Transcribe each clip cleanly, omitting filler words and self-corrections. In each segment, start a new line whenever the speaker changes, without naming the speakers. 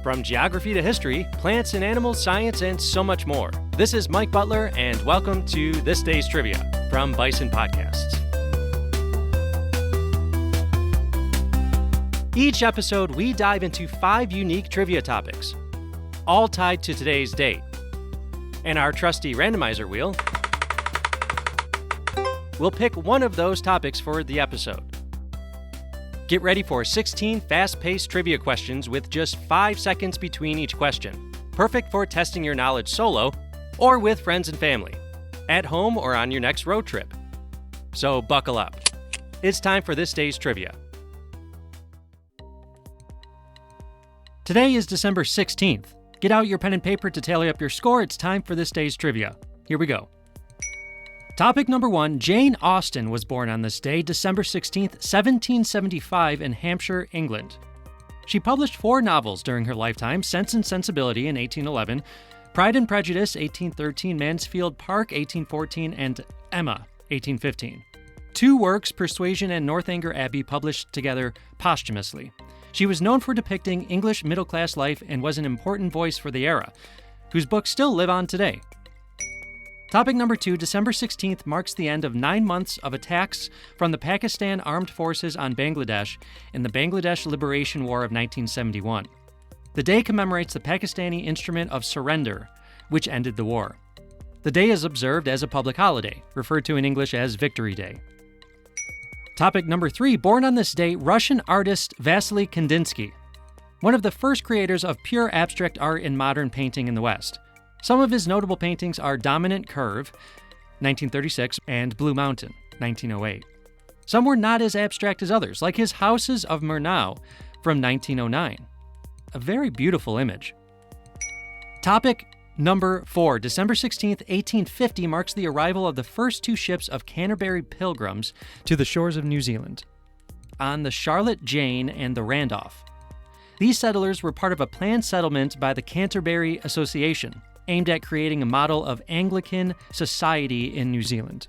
From geography to history, plants and animals, science, and so much more. This is Mike Butler, and welcome to This Day's Trivia from Bison Podcasts. Each episode, we dive into 5 unique trivia topics, all tied to today's date. And our trusty randomizer wheel will pick one of those topics for the episode. Get ready for 16 fast-paced trivia questions with just 5 seconds between each question. Perfect for testing your knowledge solo or with friends and family, at home or on your next road trip. So buckle up. It's time for this day's trivia. Today is December 16th. Get out your pen and paper to tally up your score. It's time for this day's trivia. Here we go. Topic number 1, Jane Austen was born on this day, December 16th, 1775 in Hampshire, England. She published 4 novels during her lifetime, Sense and Sensibility in 1811, Pride and Prejudice, 1813, Mansfield Park, 1814, and Emma, 1815. 2 works, Persuasion and Northanger Abbey, published together posthumously. She was known for depicting English middle-class life and was an important voice for the era, whose books still live on today. Topic number 2, December 16th marks the end of 9 months of attacks from the Pakistan Armed Forces on Bangladesh in the Bangladesh Liberation War of 1971. The day commemorates the Pakistani instrument of surrender, which ended the war. The day is observed as a public holiday, referred to in English as Victory Day. Topic number 3, born on this day, Russian artist Wassily Kandinsky, one of the first creators of pure abstract art in modern painting in the West. Some of his notable paintings are Dominant Curve, 1936, and Blue Mountain, 1908. Some were not as abstract as others, like his Houses of Murnau from 1909. A very beautiful image. Topic number 4, December 16th, 1850 marks the arrival of the first 2 ships of Canterbury Pilgrims to the shores of New Zealand, on the Charlotte Jane and the Randolph. These settlers were part of a planned settlement by the Canterbury Association, aimed at creating a model of Anglican society in New Zealand.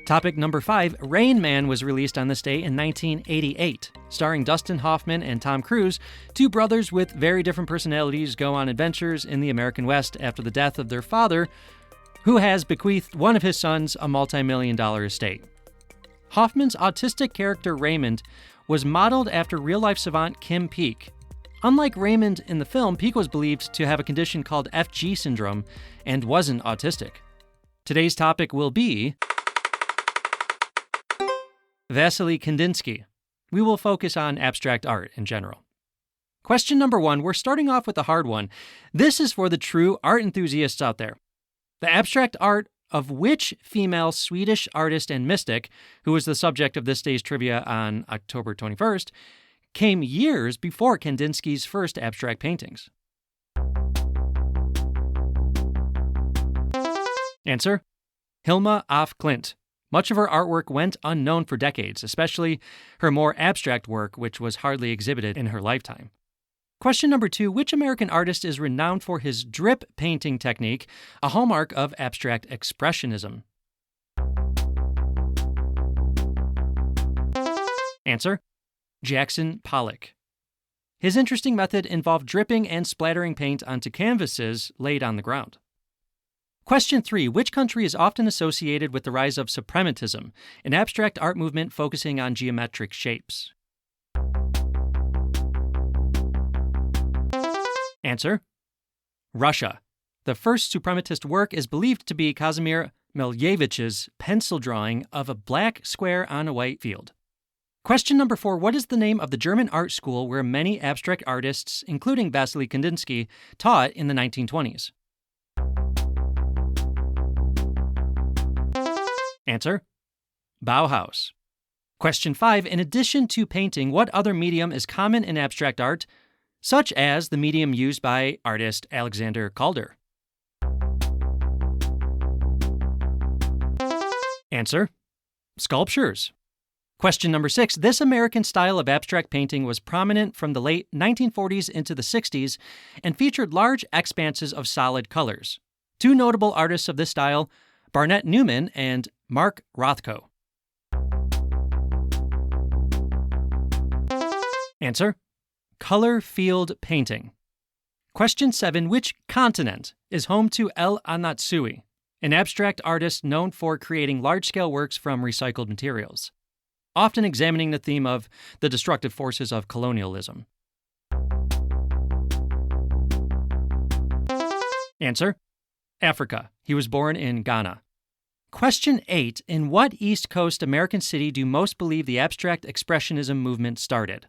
Topic number 5, Rain Man was released on this day in 1988. Starring Dustin Hoffman and Tom Cruise, 2 brothers with very different personalities go on adventures in the American West after the death of their father, who has bequeathed one of his sons a multi-million-dollar estate. Hoffman's autistic character Raymond was modeled after real-life savant Kim Peek. Unlike Raymond in the film, Peek was believed to have a condition called FG syndrome and wasn't autistic. Today's topic will be Wassily Kandinsky. We will focus on abstract art in general. Question number 1, we're starting off with a hard one. This is for the true art enthusiasts out there. The abstract art of which female Swedish artist and mystic, who was the subject of this day's trivia on October 21st, came years before Kandinsky's first abstract paintings? Answer: Hilma af Klint. Much of her artwork went unknown for decades, especially her more abstract work, which was hardly exhibited in her lifetime. Question number 2, which American artist is renowned for his drip painting technique, a hallmark of abstract expressionism? Answer: Jackson Pollock. His interesting method involved dripping and splattering paint onto canvases laid on the ground. Question 3, which country is often associated with the rise of suprematism, an abstract art movement focusing on geometric shapes? Answer: Russia. The first suprematist work is believed to be Kazimir Malievich's pencil drawing of a black square on a white field. Question number 4, what is the name of the German art school where many abstract artists, including Wassily Kandinsky, taught in the 1920s? Answer: Bauhaus. Question 5, in addition to painting, what other medium is common in abstract art, such as the medium used by artist Alexander Calder? Answer: Sculptures. Question number 6. This American style of abstract painting was prominent from the late 1940s into the 60s and featured large expanses of solid colors. 2 notable artists of this style, Barnett Newman and Mark Rothko. Answer: color field painting. Question 7. Which continent is home to El Anatsui, an abstract artist known for creating large-scale works from recycled materials, often examining the theme of the destructive forces of colonialism? Answer: Africa. He was born in Ghana. Question 8. In what East Coast American city do most believe the abstract expressionism movement started?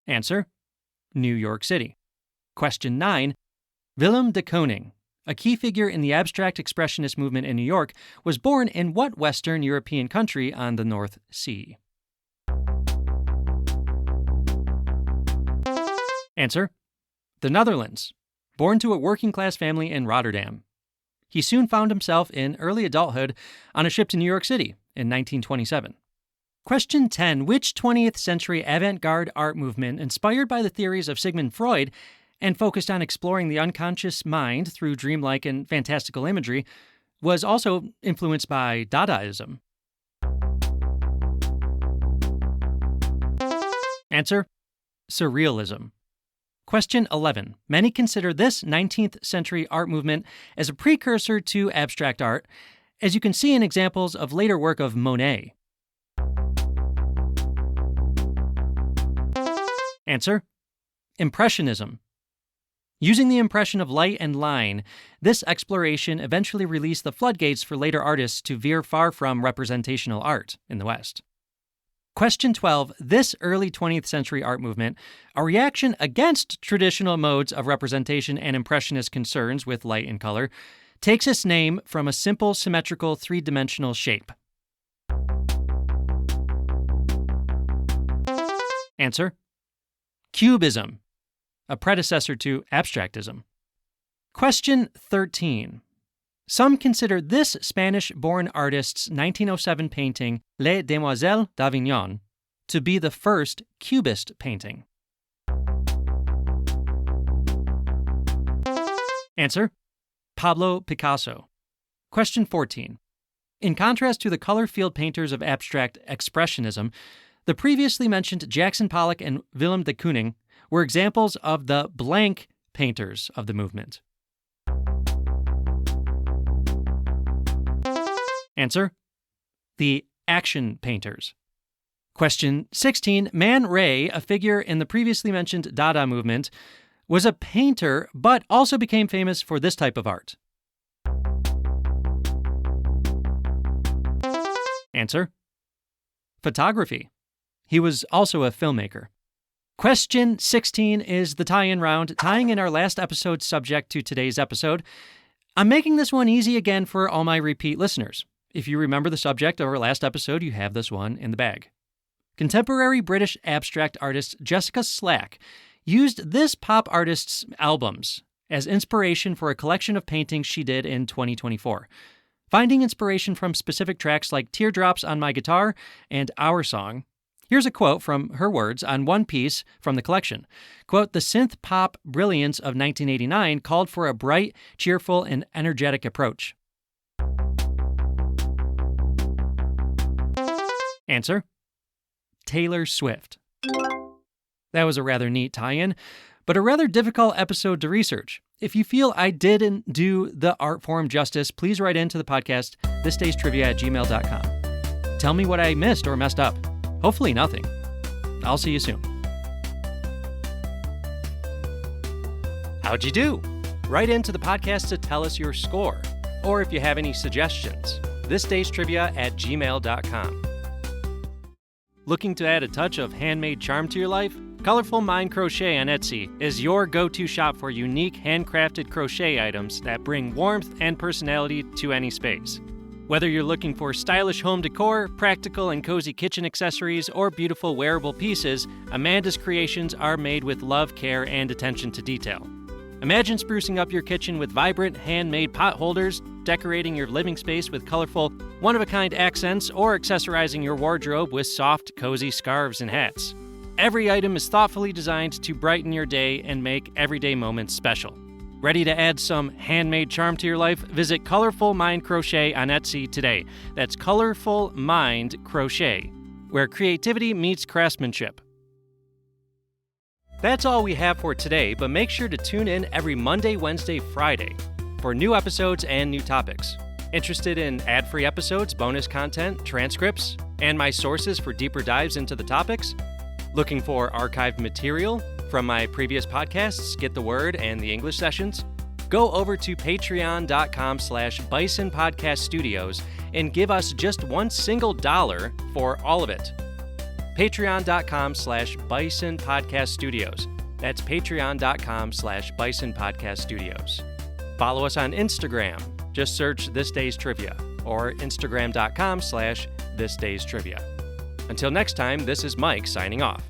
Answer: New York City. Question 9. Willem de Kooning, a key figure in the abstract expressionist movement in New York, was born in what Western European country on the North Sea? Answer: the Netherlands. Born to a working-class family in Rotterdam. He soon found himself in early adulthood on a ship to New York City in 1927. Question 10. Which 20th century avant-garde art movement, inspired by the theories of Sigmund Freud and focused on exploring the unconscious mind through dreamlike and fantastical imagery, was also influenced by Dadaism? Answer: Surrealism. Question 11. Many consider this 19th century art movement as a precursor to abstract art, as you can see in examples of later work of Monet. Answer: Impressionism. Using the impression of light and line, this exploration eventually released the floodgates for later artists to veer far from representational art in the West. Question 12. This early 20th century art movement, a reaction against traditional modes of representation and impressionist concerns with light and color, takes its name from a simple symmetrical three-dimensional shape. Answer: Cubism, a predecessor to abstractism. Question 13. Some consider this Spanish-born artist's 1907 painting, Les Demoiselles d'Avignon, to be the first Cubist painting. Answer: Pablo Picasso. Question 14. In contrast to the color field painters of abstract expressionism, the previously mentioned Jackson Pollock and Willem de Kooning were examples of the blank painters of the movement. Answer: the action painters. Question 16. Man Ray, a figure in the previously mentioned Dada movement, was a painter but also became famous for this type of art. Answer: photography. He was also a filmmaker. Question 16 is the tie-in round, tying in our last episode's subject to today's episode. I'm making this one easy again for all my repeat listeners. If you remember the subject of our last episode, you have this one in the bag. Contemporary British abstract artist Jessica Slack used this pop artist's albums as inspiration for a collection of paintings she did in 2024. Finding inspiration from specific tracks like Teardrops on My Guitar and Our Song, here's a quote from her words on one piece from the collection. Quote, "The synth pop brilliance of 1989 called for a bright, cheerful, and energetic approach." Answer: Taylor Swift. That was a rather neat tie-in, but a rather difficult episode to research. If you feel I didn't do the art form justice, please write into the podcast, thisdaystrivia@gmail.com. Tell me what I missed or messed up. Hopefully nothing. I'll see you soon. How'd you do? Write into the podcast to tell us your score, or if you have any suggestions, thisdaystrivia@gmail.com. Looking to add a touch of handmade charm to your life? Colorful Mind Crochet on Etsy is your go-to shop for unique handcrafted crochet items that bring warmth and personality to any space. Whether you're looking for stylish home decor, practical and cozy kitchen accessories, or beautiful wearable pieces, Amanda's creations are made with love, care, and attention to detail. Imagine sprucing up your kitchen with vibrant, handmade pot holders, decorating your living space with colorful, one-of-a-kind accents, or accessorizing your wardrobe with soft, cozy scarves and hats. Every item is thoughtfully designed to brighten your day and make everyday moments special. Ready to add some handmade charm to your life? Visit Colorful Mind Crochet on Etsy today. That's Colorful Mind Crochet. where creativity meets craftsmanship. That's all we have for today, but make sure to tune in every Monday, Wednesday, Friday for new episodes and new topics. Interested in ad-free episodes, bonus content, transcripts, and my sources for deeper dives into the topics? Looking for archived material from my previous podcasts, Get the Word, and the English sessions? Go over to patreon.com/Bison Podcast Studios and give us just $1 single for all of it. Patreon.com/Bison Podcast Studios. That's patreon.com/Bison Podcast Studios. Follow us on Instagram. Just search This Day's Trivia or Instagram.com/This Day's Trivia. Until next time, this is Mike signing off.